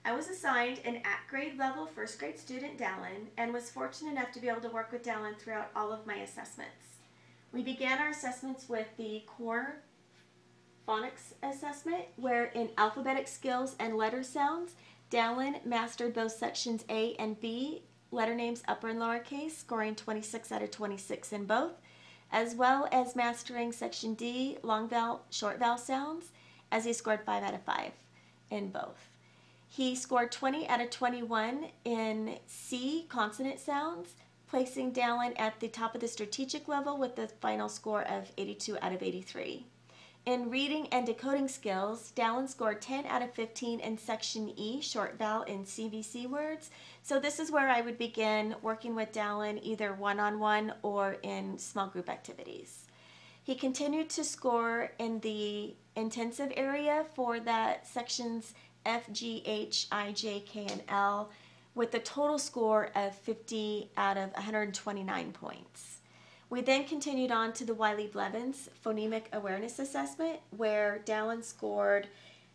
I was assigned an at-grade level first grade student, Dallin, and was fortunate enough to be able to work with Dallin throughout all of my assessments. We began our assessments with the core phonics assessment, where in alphabetic skills and letter sounds, Dallin mastered both sections A and B, letter names upper and lowercase, scoring 26 out of 26 in both, as well as mastering section D, long vowel, short vowel sounds, as he scored 5 out of 5 in both. He scored 20 out of 21 in C, consonant sounds, placing Dallin at the top of the strategic level with the final score of 82 out of 83. In reading and decoding skills, Dallin scored 10 out of 15 in section E, short vowel in CVC words. So this is where I would begin working with Dallin either one-on-one or in small group activities. He continued to score in the intensive area for that sections F, G, H, I, J, K, and L with a total score of 50 out of 129 points. We then continued on to the Wiley-Blevins Phonemic Awareness Assessment, where Dallin scored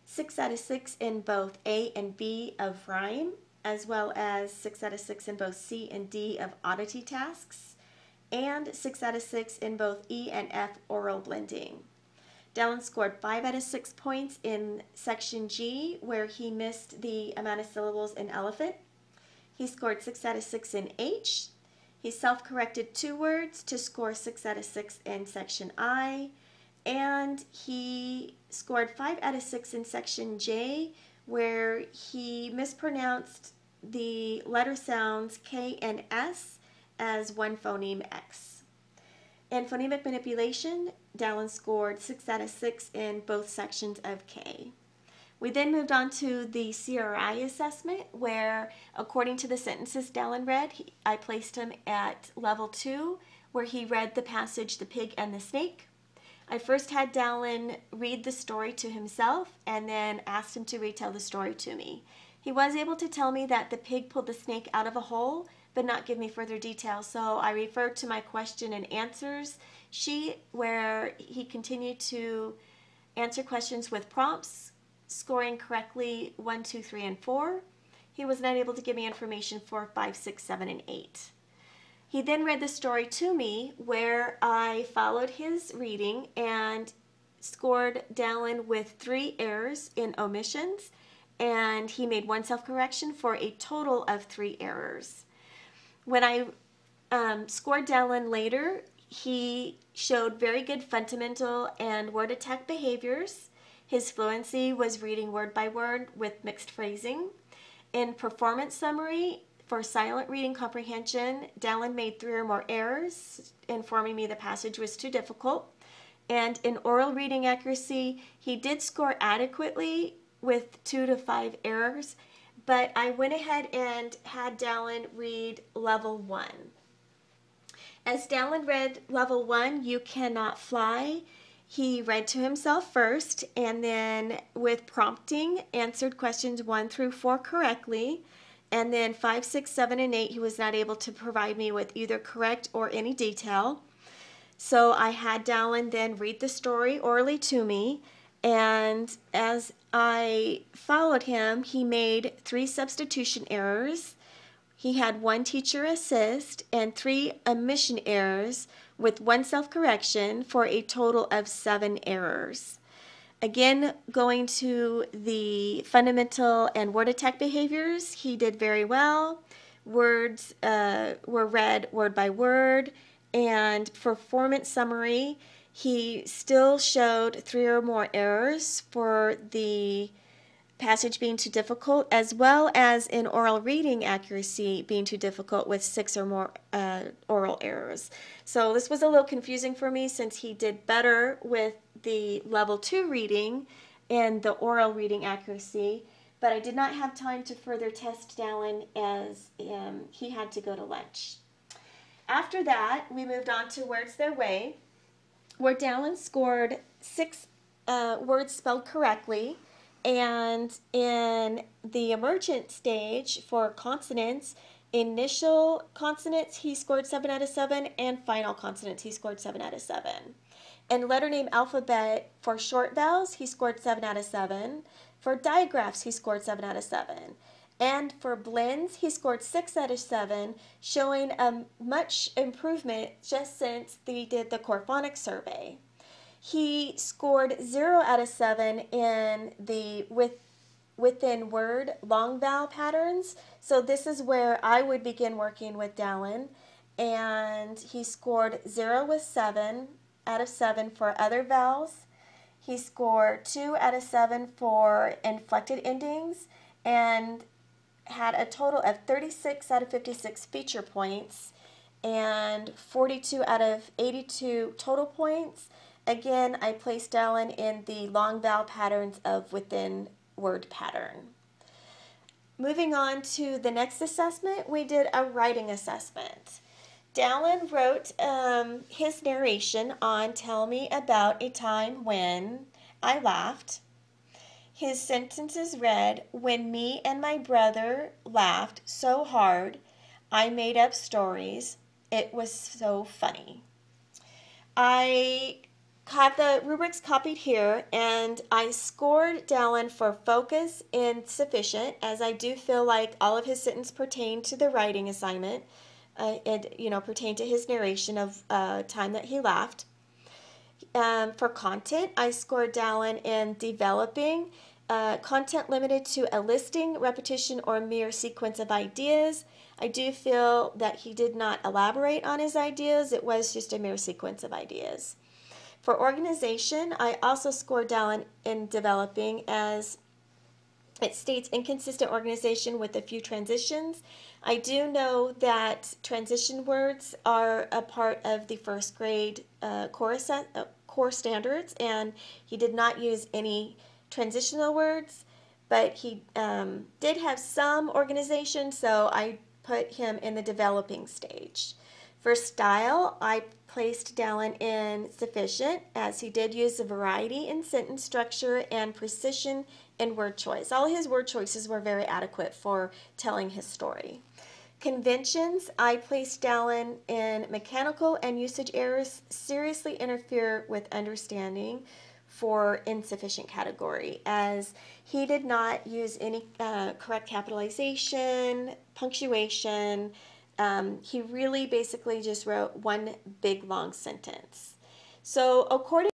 6 out of 6 in both A and B of rhyme, as well as 6 out of 6 in both C and D of oddity tasks, and 6 out of 6 in both E and F oral blending. Dallin scored 5 out of 6 points in section G, where he missed the amount of syllables in elephant. He scored 6 out of 6 in H. He self-corrected 2 words to score 6 out of 6 in section I, and he scored 5 out of 6 in section J, where he mispronounced the letter sounds K and S as one phoneme X. In phonemic manipulation, Dallin scored 6 out of 6 in both sections of K. We then moved on to the CRI assessment, where, according to the sentences Dallin read, I placed him at level 2, where he read the passage The Pig and the Snake. I first had Dallin read the story to himself and then asked him to retell the story to me. He was able to tell me that the pig pulled the snake out of a hole, but not give me further details, so I referred to my question and answers sheet, where he continued to answer questions with prompts, scoring correctly 1, 2, 3, and 4. He was not able to give me information for 5, 6, 7, and 8. He then read the story to me, where I followed his reading and scored Dallin with 3 errors in omissions, and he made 1 self-correction for a total of 3 errors. When I scored Dallin later, he showed very good fundamental and word attack behaviors. His fluency was reading word by word with mixed phrasing. In performance summary, for silent reading comprehension, Dallin made 3 or more errors, informing me the passage was too difficult. And in oral reading accuracy, he did score adequately with 2 to 5 errors, but I went ahead and had Dallin read level 1. As Dallin read level 1, You Cannot Fly, he read to himself first, and then with prompting answered questions 1 through 4 correctly, and then 5, 6, 7, and 8 he was not able to provide me with either correct or any detail. So I had Dallin then read the story orally to me, and as I followed him, he made 3 substitution errors. He had 1 teacher assist and 3 omission errors with 1 self-correction for a total of 7 errors. Again, going to the fundamental and word attack behaviors, he did very well. Words were read word by word, and performance summary, he still showed 3 or more errors for the passage being too difficult, as well as in oral reading accuracy being too difficult with 6 or more oral errors. So this was a little confusing for me, since he did better with the level 2 reading and the oral reading accuracy, but I did not have time to further test Dallin as he had to go to lunch. After that, we moved on to Words Their Way, where Dallin scored 6 words spelled correctly. And in the emergent stage for consonants, initial consonants he scored 7 out of 7, and final consonants he scored 7 out of 7. In letter name alphabet for short vowels, he scored 7 out of 7. For digraphs, he scored 7 out of 7. And for blends, he scored 6 out of 7, showing a much improvement just since they did the core phonics survey. He scored 0 out of 7 in the within word long vowel patterns. So this is where I would begin working with Dallin. And he scored 0 with 7 out of 7 for other vowels. He scored 2 out of 7 for inflected endings and had a total of 36 out of 56 feature points and 42 out of 82 total points. Again, I placed Dallin in the long vowel patterns of within word pattern. Moving on to the next assessment, we did a writing assessment. Dallin wrote his narration on Tell Me About a Time When I Laughed. His sentences read, When me and my brother laughed so hard, I made up stories. It was so funny. I have the rubrics copied here, and I scored Dallin for focus and sufficient, as I do feel like all of his sentences pertain to the writing assignment. Pertain to his narration of time that he laughed. For content, I scored Dallin in developing content limited to a listing, repetition, or mere sequence of ideas. I do feel that he did not elaborate on his ideas. It was just a mere sequence of ideas. For organization, I also scored Dallin in developing, as it states inconsistent organization with a few transitions. I do know that transition words are a part of the first grade core standards, and he did not use any transitional words, but he did have some organization, so I put him in the developing stage. For style, I placed Dallin in sufficient, as he did use a variety in sentence structure and precision in word choice. All his word choices were very adequate for telling his story. Conventions, I placed Dallin in mechanical and usage errors seriously interfere with understanding for insufficient category, as he did not use any correct capitalization, punctuation. He really basically just wrote one big long sentence. So according